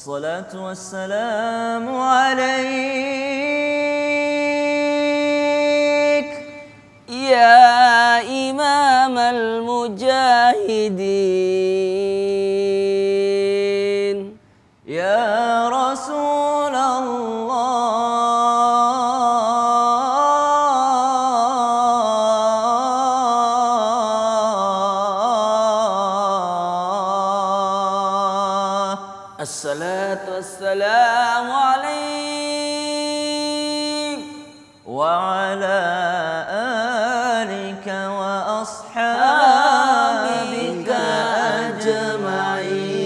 Salatu wassalamu alaik ya imam al-mujahidin ya Rasulullah. Assalatu wassalamu alaik wa ala alika wa ashabika ajma'in.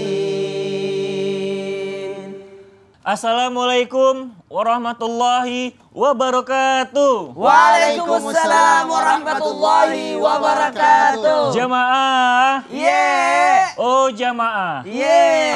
Assalamualaikum warahmatullahi wabarakatuh. Waalaikumsalam warahmatullahi wabarakatuh. Jamaah. Oh jamaah.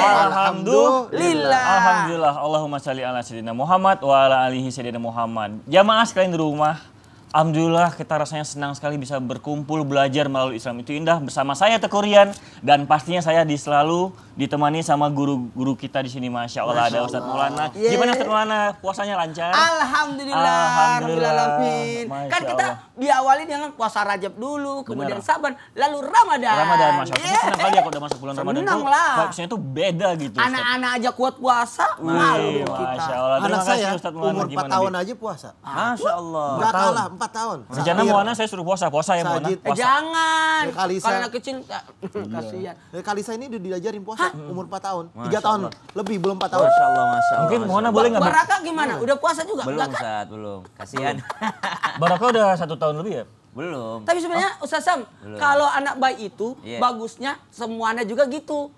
Alhamdulillah. Alhamdulillah. Allahumma shalli ala sayyidina Muhammad wa ala alihi sayyidina Muhammad. Jamaah sekalian di rumah, alhamdulillah kita rasanya senang sekali bisa berkumpul belajar melalui Islam itu indah bersama saya Teuku Ryan, dan pastinya saya selalu ditemani sama guru-guru kita di sini. Masya Allah, ada Ustadz Maulana. Gimana Ustadz Maulana? Puasanya lancar? Alhamdulillah. Alamin. Kan kita diawali dengan puasa Rajab dulu, kemudian Saban, lalu Ramadan. Masya Allah. Senang kali ya kalau udah masuk bulan Ramadan tuh. Vibes-nya tuh beda gitu. Anak-anak aja kuat puasa, malu kita. Masya Allah. Anak saya umur 4 tahun aja. aja puasa. Masya Allah. Enggak kalah 4 tahun. Rencana Maulana saya suruh puasa ya Maulana. Jangan. Kalisa. Kalau anak kecil kasihan. Kalisa ini udah diajarin puasa umur 4 tahun. 3 tahun lebih, belum 4 tahun. Masya Allah. Mungkin Maulana boleh nggak? Baraka gimana? Udah puasa juga? Belum Ustaz, belum. Kasihan. Baraka udah 1 tahun lebih ya? Belum. Tapi sebenarnya Ustaz Sam, kalau anak bayi itu bagusnya semuanya juga gitu.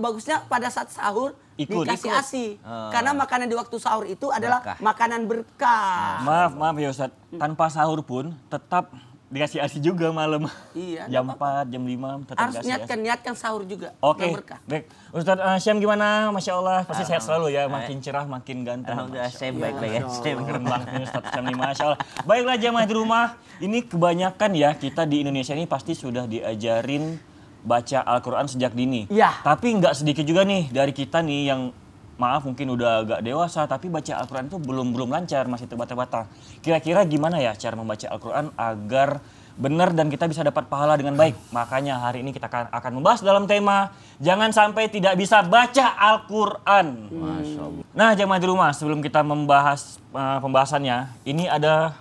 Bagusnya pada saat sahur dikasih ASI. Karena makanan di waktu sahur itu adalah makanan berkah. Maaf ya Ustadz, tanpa sahur pun tetap dikasih ASI juga malam. Iya. Jam 4, jam 5 tetap harus dikasih niatkan sahur juga. Oke, berkah. baik. Ustadz Syam gimana? Masya Allah, pasti sehat selalu ya. Makin cerah, makin ganteng. Alhamdulillah, saya baik-baik ya. Keren banget nih Ustadz Syam nih, Masya Allah. Baiklah jamaah di rumah, ini kebanyakan ya kita di Indonesia ini pasti sudah diajarin baca Al-Quran sejak dini. Iya. Tapi nggak sedikit juga nih dari kita nih yang maaf mungkin udah agak dewasa tapi baca Al-Quran itu belum lancar, masih terbata-bata. Kira-kira gimana ya cara membaca Al-Quran agar benar dan kita bisa dapat pahala dengan baik? Makanya hari ini kita akan membahas dalam tema jangan sampai tidak bisa baca Al-Quran. Masya Allah. Nah jamaah di rumah, sebelum kita membahas pembahasannya, ini ada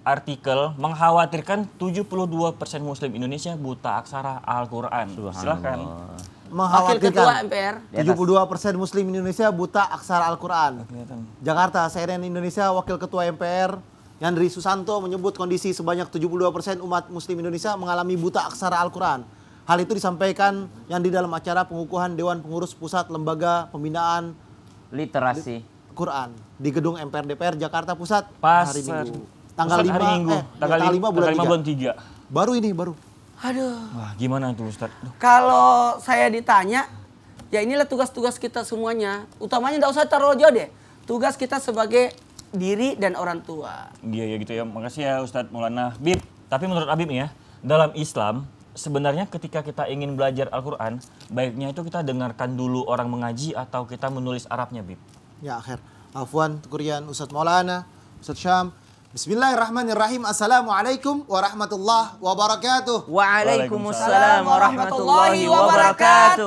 artikel mengkhawatirkan 72% Muslim Indonesia buta aksara Al-Quran. Silahkan. Wakil Ketua MPR. 72% Muslim Indonesia buta aksara Al-Quran. Jakarta, CNN Indonesia, Wakil Ketua MPR Yandri Susanto menyebut kondisi sebanyak 72% umat Muslim Indonesia mengalami buta aksara Al-Quran. Hal itu disampaikan Yandri dalam acara pengukuhan Dewan Pengurus Pusat Lembaga Pembinaan Literasi Quran di gedung MPR DPR Jakarta Pusat hari Minggu. Tanggal 5 bulan 3. Baru. Aduh. Wah, gimana tuh Ustaz? Kalau saya ditanya, ya inilah tugas-tugas kita semuanya. Utamanya nggak usah taruh jauh deh. Tugas kita sebagai diri dan orang tua. Iya gitu ya. Makasih ya Ustadz Maulana. Bib, tapi menurut Abib nih ya, dalam Islam sebenarnya ketika kita ingin belajar Al-Quran, baiknya itu kita dengarkan dulu orang mengaji atau kita menulis Arabnya, Bib? Ya, akhir. Afwan, Tukurian, Ustadz Maulana, Ustadz Syam. Bismillahirrahmanirrahim. Assalamualaikum warahmatullahi wabarakatuh. Waalaikumsalam warahmatullahi wabarakatuh.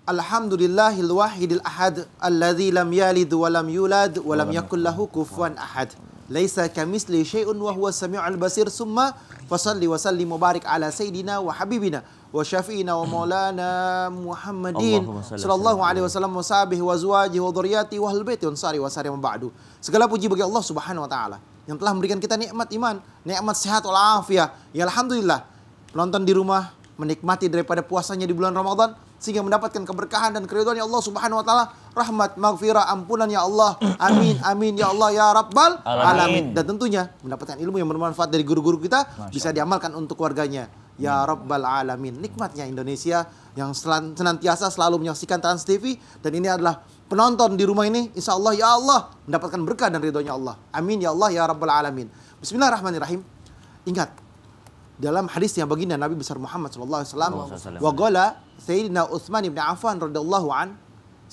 Alhamdulillahil wahidil ahad alladzi lam yalid wa lam yulad wa lam yakul lahu kufuwan ahad. Laisa kamitsli syai'un wa huwas samiul basir. Summa fasalli wa sallim wa barik ala sayidina wa habibina wa syafi'ina wa maulana Muhammadin sallallahu alaihi wasallam wa sahbihi wa azwajihi wa dzurriyyati wa ahlil baiti wa ansari wa sari wa ba'du. Segala puji bagi Allah Subhanahu wa taala yang telah memberikan kita nikmat iman, nikmat sehat wal afiah. Ya alhamdulillah. Penonton di rumah menikmati daripada puasanya di bulan Ramadan sehingga mendapatkan keberkahan dan keridhaan ya Allah Subhanahu wa taala, rahmat, maghfirah, ampunan ya Allah. Amin amin ya Allah ya rabbal alamin. Dan tentunya mendapatkan ilmu yang bermanfaat dari guru-guru kita bisa diamalkan untuk keluarganya. Ya rabbal alamin. Nikmatnya Indonesia yang senantiasa selalu menyaksikan Trans TV, dan ini adalah penonton di rumah ini, insya Allah ya Allah mendapatkan berkah dan ridhonya Allah. Amin ya Allah ya rabbal alamin. Bismillahirrahmanirrahim. Ingat, dalam hadis yang baginda Nabi besar Muhammad sallallahu alaihi wasallam, wa qala Sayyidina Utsman bin Affan radhiyallahu an,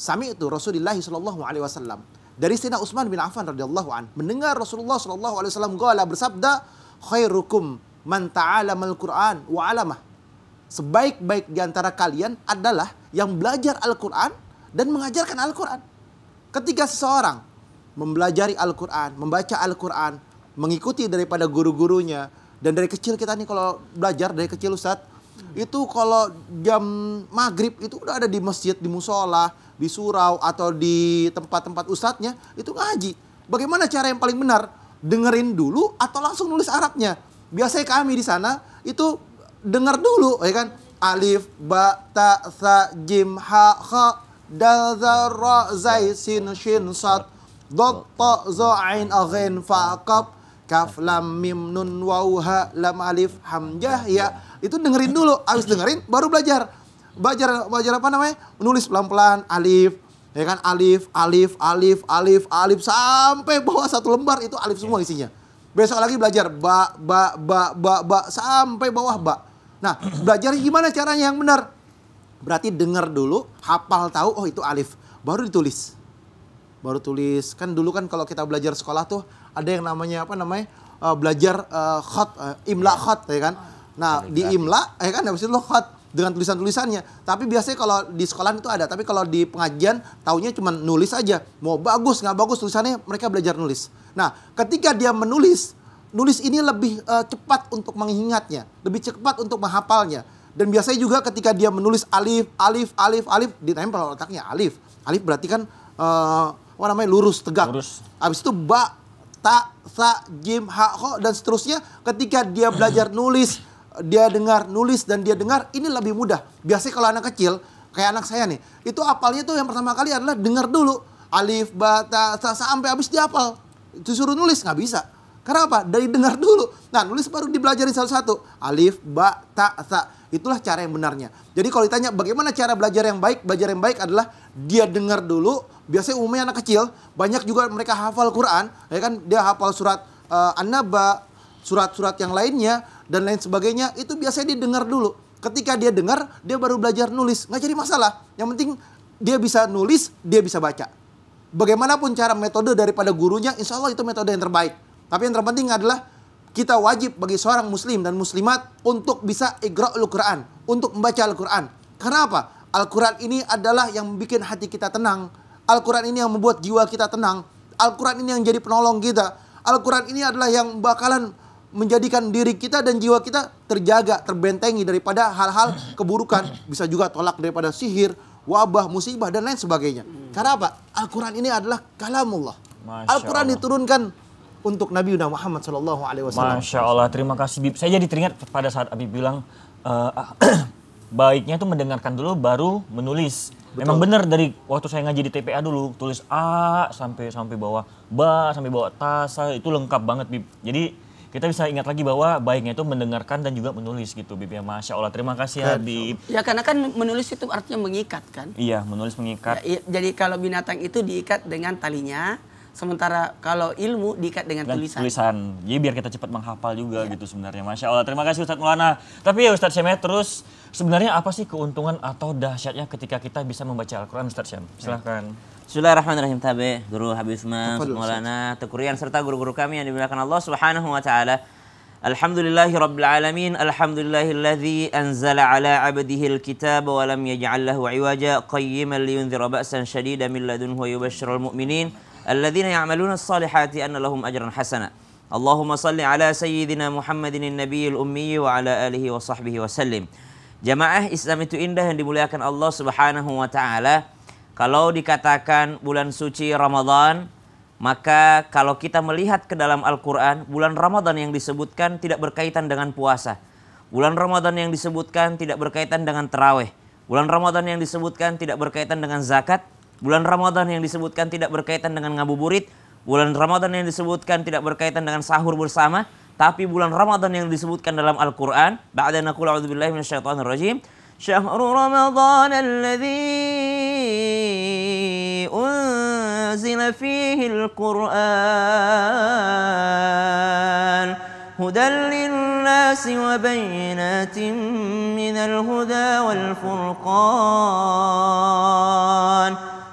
sami'tu Rasulullah sallallahu alaihi wasallam. Dari Sayyidina Utsman bin Affan radhiyallahu an, mendengar Rasulullah sallallahu alaihi wasallam qala bersabda, khairukum man ta'alamal Qur'an wa 'alamah. Sebaik-baik di antara kalian adalah yang belajar Al-Qur'an dan mengajarkan Al-Qur'an. Ketika seseorang mempelajari Al-Qur'an, membaca Al-Qur'an, mengikuti daripada guru-gurunya, dan dari kecil kita nih kalau belajar dari kecil Ustadz, itu kalau jam maghrib itu udah ada di masjid, di musola, di surau atau di tempat-tempat ustadznya itu ngaji. Bagaimana cara yang paling benar? Dengerin dulu atau langsung nulis Arabnya? Biasanya kami di sana itu dengar dulu, ya kan? Alif, ba, ta, tha, jim, ha, kha, dal, za, ra, zai, sin, shin, sad, dot, ta, za, ain, aghin, fa, qaf, kaf, lam, mim, nun, waw, ha, lam, alif, hamzah, ya. Itu dengerin dulu, habis dengerin baru belajar. Belajar apa namanya? Menulis pelan-pelan, alif, ya kan? Alif, alif, alif, alif, alif sampai bawah satu lembar itu alif semua isinya. Besok lagi belajar ba, ba, ba, ba, ba sampai bawah ba. Nah, belajar gimana caranya yang benar? Berarti dengar dulu, hafal tahu, oh itu alif, baru ditulis. Baru tulis. Kan dulu kan kalau kita belajar sekolah tuh ada yang namanya apa namanya? Belajar imla khat, ya kan? Nah, di imla, ya kan, habis itu lo khat dengan tulisan-tulisannya. Tapi biasanya kalau di sekolah itu ada. Tapi kalau di pengajian, taunya cuma nulis aja. Mau bagus, nggak bagus tulisannya, mereka belajar nulis. Nah, ketika dia menulis, nulis ini lebih cepat untuk mengingatnya. Lebih cepat untuk menghafalnya. Dan biasanya juga ketika dia menulis alif, alif, alif, alif, ditempel otaknya alif. Alif berarti kan, apa namanya, lurus, tegak. Lurus. Habis itu ba, ta, tha, jim, ha, kho, dan seterusnya. Ketika dia belajar nulis, dia dengar, nulis, dan dia dengar, ini lebih mudah. Biasanya kalau anak kecil, kayak anak saya nih, itu hafalnya tuh yang pertama kali adalah dengar dulu. Alif, ba, ta, tha, sampai habis dia hafal. Disuruh nulis, nggak bisa. Karena apa? Dari dengar dulu. Nah, nulis baru dibelajarin satu-satu. Alif, ba, ta, tha. Itulah cara yang benarnya. Jadi kalau ditanya bagaimana cara belajar yang baik, belajar yang baik adalah dia dengar dulu. Biasanya umumnya anak kecil, banyak juga mereka hafal Quran. Ya kan? Dia hafal surat An-Naba, surat-surat yang lainnya, dan lain sebagainya, itu biasanya dia dengar dulu. Ketika dia dengar, dia baru belajar nulis. Nggak jadi masalah. Yang penting dia bisa nulis, dia bisa baca. Bagaimanapun cara metode daripada gurunya, insya Allah itu metode yang terbaik. Tapi yang terpenting adalah kita wajib bagi seorang muslim dan muslimat untuk bisa iqra'ul Quran, untuk membaca Al-Quran. Karena apa? Al-Quran ini adalah yang bikin hati kita tenang. Al-Quran ini yang membuat jiwa kita tenang. Al-Quran ini yang jadi penolong kita. Al-Quran ini adalah yang bakalan menjadikan diri kita dan jiwa kita terjaga, terbentengi daripada hal-hal keburukan. Bisa juga tolak daripada sihir, wabah, musibah, dan lain sebagainya. Karena apa? Al-Quran ini adalah kalamullah. Al-Quran diturunkan untuk Nabi Muhammad SAW. Masya Allah, terima kasih Bib. Saya jadi teringat pada saat Habib bilang, baiknya itu mendengarkan dulu baru menulis. Betul. Memang benar dari waktu saya ngaji di TPA dulu, tulis A sampai bawah, ba sampai bawah, ta, sa, itu lengkap banget Bib. Jadi kita bisa ingat lagi bahwa baiknya itu mendengarkan dan juga menulis gitu Bib ya. Masya Allah, terima kasih Habib. Ya karena kan menulis itu artinya mengikat kan. Iya, menulis mengikat. Ya, jadi kalau binatang itu diikat dengan talinya, sementara kalau ilmu diikat dengan tulisan. Jadi biar kita cepat menghafal juga gitu sebenarnya. Masya Allah, terima kasih Ustadz Maulana. Tapi ya Ustadz Syam, terus sebenarnya apa sih keuntungan atau dahsyatnya ketika kita bisa membaca Al-Quran, Ustadz Syam? Silahkan. Bismillahirrahmanirrahim. Tabe, Guru Habib Usman, Maulana, Tekurian, serta guru-guru kami yang dimuliakan Allah Subhanahu wa Ta'ala. Alhamdulillahi Rabbil Alamin. Alhamdulillahilladzi anzala ala abdihi al-kitab wa lam yaj'al lahu iwaja qayyiman liyunzira ba'san shadidan min ladunhu wa yubashshirul mu'minin alladzina ya'maluna as-salihati anna lahum ajran hasana. Allahumma salli ala sayyidina Muhammadin an-nabiyil ummi wa ala alihi wa sahbihi wa sallim. Jamaah Islam itu indah yang dimuliakan Allah Subhanahu wa Ta'ala. Kalau dikatakan bulan suci Ramadan, maka kalau kita melihat ke dalam Al-Quran, bulan Ramadan yang disebutkan tidak berkaitan dengan puasa. Bulan Ramadan yang disebutkan tidak berkaitan dengan tarawih. Bulan Ramadan yang disebutkan tidak berkaitan dengan zakat. Bulan Ramadan yang disebutkan tidak berkaitan dengan ngabuburit. Bulan Ramadan yang disebutkan tidak berkaitan dengan sahur bersama. Tapi bulan Ramadan yang disebutkan dalam Al-Quran, ba'da naqul a'udzubillahi minasyaitonir rajim, syahrul ramadan alladzi unzila fihi al-Qur'an hudan lin-nasi wa bayyinatin minal huda wal furqan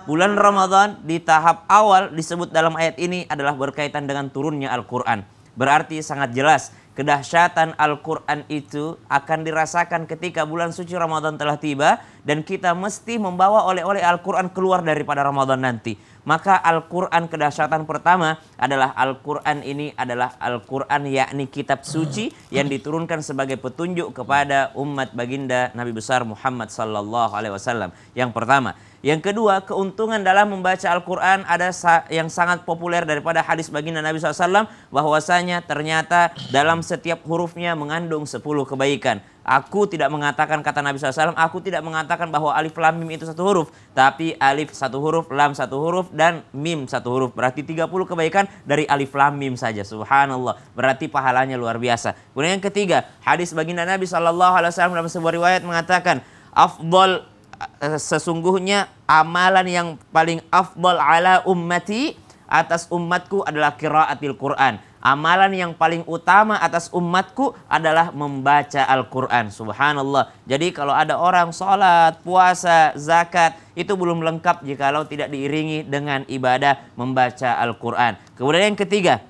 bulan Ramadan di tahap awal disebut dalam ayat ini adalah berkaitan dengan turunnya Al-Quran. Berarti sangat jelas kedahsyatan Al-Quran itu akan dirasakan ketika bulan suci Ramadan telah tiba dan kita mesti membawa oleh-oleh Al-Quran keluar daripada Ramadan nanti. Maka Al-Quran kedahsyatan pertama adalah Al-Quran ini adalah Al-Quran yakni kitab suci yang diturunkan sebagai petunjuk kepada umat baginda Nabi besar Muhammad sallallahu alaihi wasallam. Yang pertama. Yang kedua, keuntungan dalam membaca Al-Quran ada yang sangat populer daripada hadis baginda Nabi SAW, bahwasanya ternyata dalam setiap hurufnya mengandung 10 kebaikan. Aku tidak mengatakan, kata Nabi SAW, aku tidak mengatakan bahwa alif lam mim itu satu huruf, tapi alif satu huruf, lam satu huruf, dan mim satu huruf. Berarti 30 kebaikan dari alif lam mim saja. Subhanallah. Berarti pahalanya luar biasa. Kemudian yang ketiga, hadis baginda Nabi SAW dalam sebuah riwayat mengatakan, sesungguhnya amalan yang paling afdal ala ummati, atas umatku adalah qiraatil Quran. Amalan yang paling utama atas umatku adalah membaca Al-Quran. Subhanallah. Jadi kalau ada orang sholat, puasa, zakat, itu belum lengkap jikalau tidak diiringi dengan ibadah membaca Al-Quran. Kemudian yang ketiga,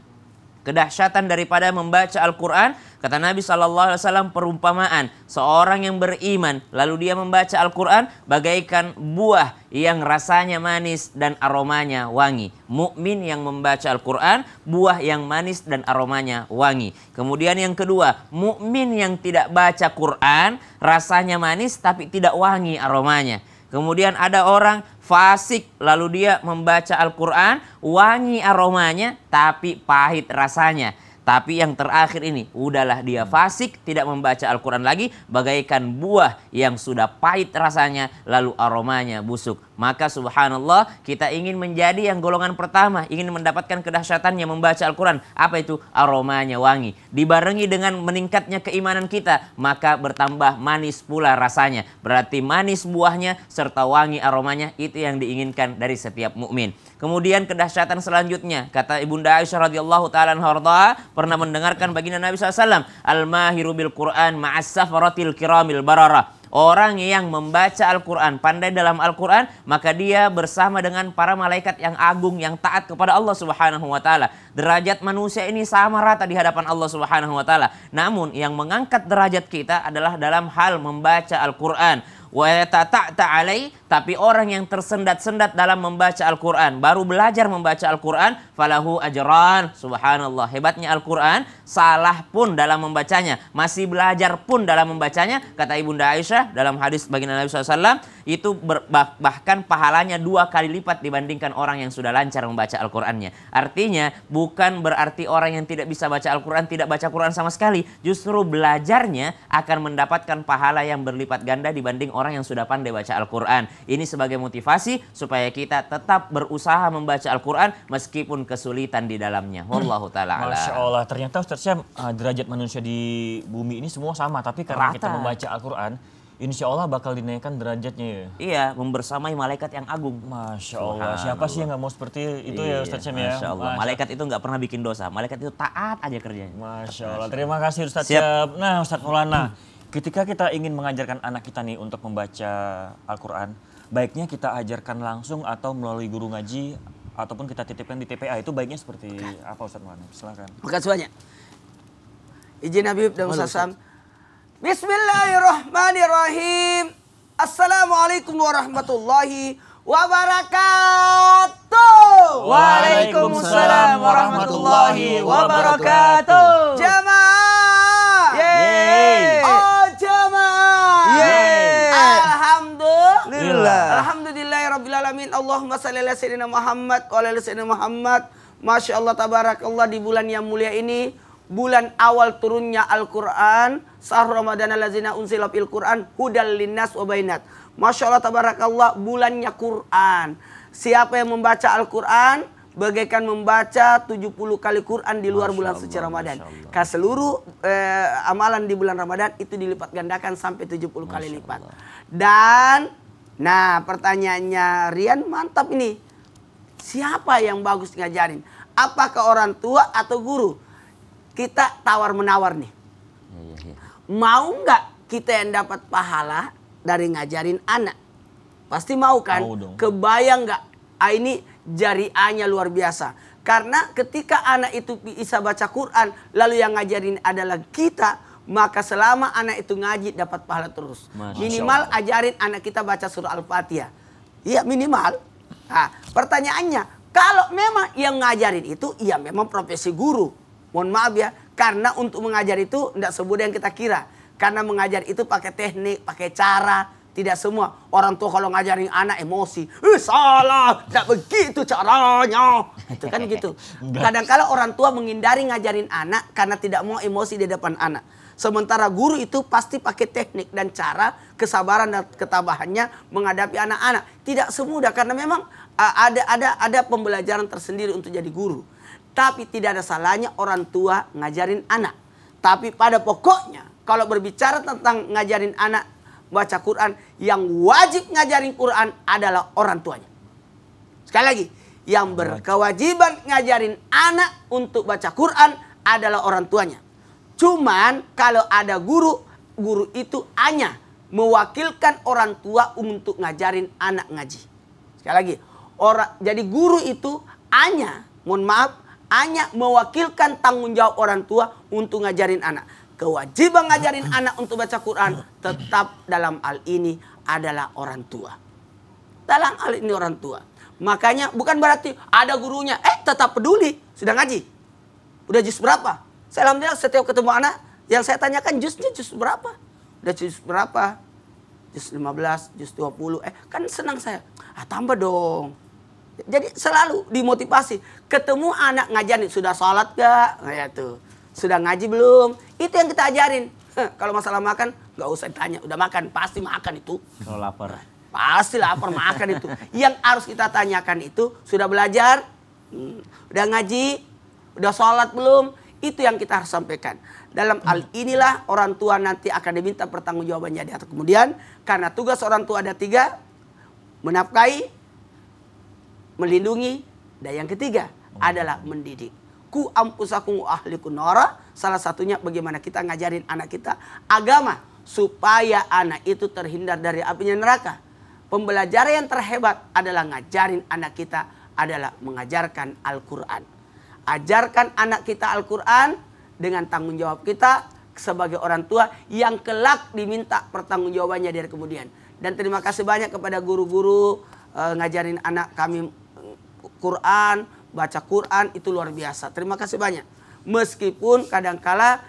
kedahsyatan daripada membaca Al-Quran, kata Nabi SAW perumpamaan seorang yang beriman lalu dia membaca Al-Quran bagaikan buah yang rasanya manis dan aromanya wangi. Mukmin yang membaca Al-Quran, buah yang manis dan aromanya wangi. Kemudian yang kedua, mukmin yang tidak baca Quran, rasanya manis tapi tidak wangi aromanya. Kemudian ada orang fasik lalu dia membaca Al-Quran, wangi aromanya tapi pahit rasanya. Tapi yang terakhir ini, udahlah dia fasik, tidak membaca Al-Quran lagi, bagaikan buah yang sudah pahit rasanya, lalu aromanya busuk. Maka subhanallah, kita ingin menjadi yang golongan pertama, ingin mendapatkan kedahsyatannya membaca Al-Quran. Apa itu? Aromanya wangi. Dibarengi dengan meningkatnya keimanan kita, maka bertambah manis pula rasanya. Berarti manis buahnya serta wangi aromanya, itu yang diinginkan dari setiap mukmin. Kemudian kedahsyatan selanjutnya, kata Ibunda Aisyah radhiyallahu ta'ala anha, pernah mendengarkan baginda Nabi SAW, al-mahiru bil Quran ma'as safaratil kiramil bararah. Orang yang membaca Al-Quran, pandai dalam Al-Quran, maka dia bersama dengan para malaikat yang agung, yang taat kepada Allah Subhanahu wa Ta'ala. Derajat manusia ini sama rata di hadapan Allah Subhanahu wa Ta'ala. Namun yang mengangkat derajat kita adalah dalam hal membaca Al-Quran. Tapi orang yang tersendat-sendat dalam membaca Al-Quran, baru belajar membaca Al-Quran, falahu ajran. Subhanallah, hebatnya Al-Quran, salah pun dalam membacanya, masih belajar pun dalam membacanya. Kata Ibunda Aisyah dalam hadis baginda Nabi SAW, itu bahkan pahalanya 2 kali lipat dibandingkan orang yang sudah lancar membaca Al-Qurannya. Artinya bukan berarti orang yang tidak bisa baca Al-Quran tidak baca Quran sama sekali. Justru belajarnya akan mendapatkan pahala yang berlipat ganda dibanding orang yang sudah pandai baca Al-Quran. Ini sebagai motivasi supaya kita tetap berusaha membaca Al-Quran meskipun kesulitan di dalamnya. Wallahu ta'ala a'lam. Masya Allah, ternyata Ustaz Syam, derajat manusia di bumi ini semua sama. Tapi karena kita membaca Al-Quran, insya Allah bakal dinaikkan derajatnya ya? Iya, membersamai malaikat yang agung. Masya Allah, siapa sih yang gak mau seperti itu ya Ustaz Syam ya? Masya Allah, malaikat itu gak pernah bikin dosa. Malaikat itu taat aja kerjanya. Masya Allah, terima kasih Ustaz Syam. Nah Ustaz Maulana, ketika kita ingin mengajarkan anak kita nih untuk membaca Al-Quran, baiknya kita ajarkan langsung atau melalui guru ngaji, ataupun kita titipkan di TPA, itu baiknya seperti apa Ustaz Maulana? Silakan. Makasih banyak. Izin Habib dan Ustaz Syam. Bismillahirrahmanirrahim. Assalamualaikum warahmatullahi wabarakatuh. Waalaikumsalam warahmatullahi wabarakatuh. Jamaah. Yeay. Oh jamaah. Yeay. Alhamdulillah. Alhamdulillahirrabbilalamin. Allahumma salli ala sayyidina Muhammad wa ala sayyidina Muhammad. Masya Allah tabarakallah, di bulan yang mulia ini, bulan awal turunnya Al-Quran, sahur Ramadan allazina unzila fil Quran hudal linnas wa bainat. Masya Allah tabarakallah, bulannya Quran. Siapa yang membaca Al-Quran bagaikan membaca 70 kali Quran di luar bulan suci Ramadan. Karena seluruh amalan di bulan Ramadan itu dilipat gandakan sampai 70 kali lipat. Dan nah pertanyaannya Rian mantap ini. Siapa yang bagus ngajarin? Apakah orang tua atau guru? Kita tawar-menawar nih. Mau nggak kita yang dapat pahala dari ngajarin anak? Pasti mau kan? Mau dong. Kebayang nggak Ini jariahnya luar biasa. Karena ketika anak itu bisa baca Quran, lalu yang ngajarin adalah kita, maka selama anak itu ngaji dapat pahala terus. Minimal ajarin anak kita baca surah Al-Fatihah. Iya minimal. Nah, pertanyaannya, kalau memang yang ngajarin itu, ya memang profesi guru. Mohon maaf ya, karena untuk mengajar itu tidak semudah yang kita kira. Karena mengajar itu pakai teknik, pakai cara. Tidak semua. Orang tua kalau ngajarin anak emosi. Salah, tidak begitu caranya. Itu kan gitu. Kadang-kala orang tua menghindari ngajarin anak karena tidak mau emosi di depan anak. Sementara guru itu pasti pakai teknik dan cara, kesabaran dan ketabahannya menghadapi anak-anak. Tidak semudah karena memang ada pembelajaran tersendiri untuk jadi guru. Tapi tidak ada salahnya orang tua ngajarin anak. Tapi pada pokoknya kalau berbicara tentang ngajarin anak baca Quran, yang wajib ngajarin Quran adalah orang tuanya. Sekali lagi, yang berkewajiban ngajarin anak untuk baca Quran adalah orang tuanya. Cuman kalau ada guru itu hanya mewakilkan orang tua untuk ngajarin anak ngaji. Sekali lagi, jadi guru itu hanya, mohon maaf, hanya mewakilkan tanggung jawab orang tua untuk ngajarin anak. Kewajiban ngajarin anak untuk baca Quran tetap dalam hal ini adalah orang tua. Dalam hal ini orang tua. Makanya bukan berarti ada gurunya, tetap peduli, sudah ngaji. Udah juz berapa? Saya alhamdulillah setiap ketemu anak, yang saya tanyakan juznya juz berapa? Udah juz berapa? Juz 15, juz 20. Kan senang saya. Tambah dong. Jadi selalu dimotivasi. Ketemu anak ngajarin, sudah sholat gak? Kayak tuh. Sudah ngaji belum? Itu yang kita ajarin. Kalau masalah makan, gak usah ditanya. Udah makan, pasti makan itu. Kalau lapar. Pasti lapar makan itu. Yang harus kita tanyakan itu, sudah belajar? Udah ngaji? Udah sholat belum? Itu yang kita harus sampaikan. Dalam hal inilah orang tua nanti akan diminta pertanggungjawabannya di atas kemudian. Karena tugas orang tua ada 3. Menafkahi, melindungi, dan yang ketiga adalah mendidik. Ku ampusakum ahlikum nara. Salah satunya bagaimana kita ngajarin anak kita agama. Supaya anak itu terhindar dari apinya neraka. Pembelajaran yang terhebat adalah ngajarin anak kita adalah mengajarkan Al-Quran. Ajarkan anak kita Al-Quran dengan tanggung jawab kita sebagai orang tua yang kelak diminta pertanggungjawabannya dari kemudian. Dan terima kasih banyak kepada guru-guru ngajarin anak kami Quran, baca Quran itu luar biasa. Terima kasih banyak. Meskipun kadangkala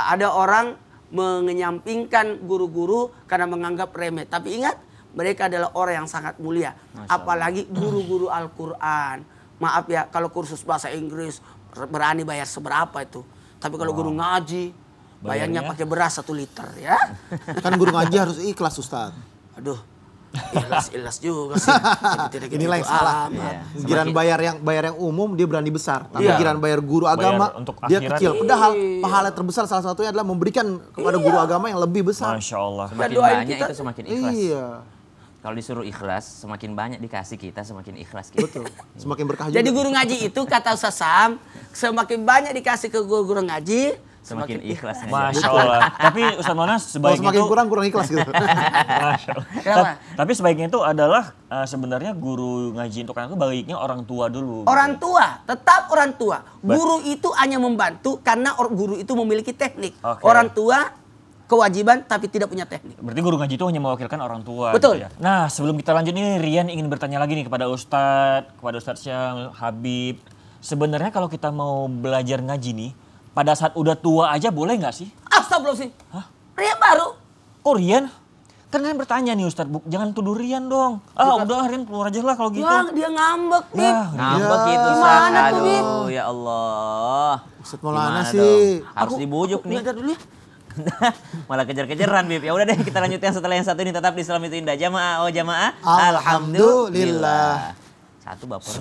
ada orang menyampingkan guru-guru karena menganggap remeh. Tapi ingat, mereka adalah orang yang sangat mulia. Apalagi guru-guru Al-Quran. Maaf ya, kalau kursus bahasa Inggris berani bayar seberapa itu. Tapi kalau guru ngaji, bayarnya pakai beras 1 liter ya. Kan guru ngaji harus ikhlas Ustaz. Aduh, ikhlas juga sih. Inilah yang salah. Giran bayar yang umum dia berani besar. Tapi giran bayar guru agama dia kecil. Padahal pahala terbesar salah satunya adalah memberikan kepada guru agama yang lebih besar. Masya Allah. Semakin banyak itu semakin ikhlas. Iya. Kalau disuruh ikhlas, semakin banyak dikasih kita, semakin ikhlas kita. Betul. Semakin berkah juga. Jadi guru ngaji itu kata Ustaz Sam, semakin banyak dikasih ke guru ngaji, semakin ikhlas. Masya Allah. Tapi Ustaz Monas sebaiknya semakin kurang ikhlas gitu. Masya Allah. Tapi sebaiknya itu adalah sebenarnya guru ngaji untuk anak itu baiknya orang tua dulu. Orang tua, tetap orang tua. Guru itu hanya membantu karena guru itu memiliki teknik. Orang tua kewajiban tapi tidak punya teknik. Berarti guru ngaji itu hanya mewakilkan orang tua. Betul. Gitu ya? Nah sebelum kita lanjut nih, Rian ingin bertanya lagi nih kepada Ustadz Syam, Habib. Sebenarnya kalau kita mau belajar ngaji nih, pada saat udah tua aja boleh nggak sih? Astagfirullahaladzim. Rian baru. Kok Rian? Kan Rian bertanya nih Ustadz, jangan tuduh Rian dong. Udah Rian keluar aja lah kalau gitu. Ya, dia ngambek nih. Ngambek gitu Ustaz. Gimana tuh, Bib? Aduh ya Allah. Ustadz Maulana sih. Harus dibujuk nih. Lihat dulu ya. Malah kejar-kejaran Bib. Ya udah deh kita lanjutkan setelah yang satu ini. Tetap di Islam itu Indah. Jamaah, jamaah. Alhamdulillah. Satu baper.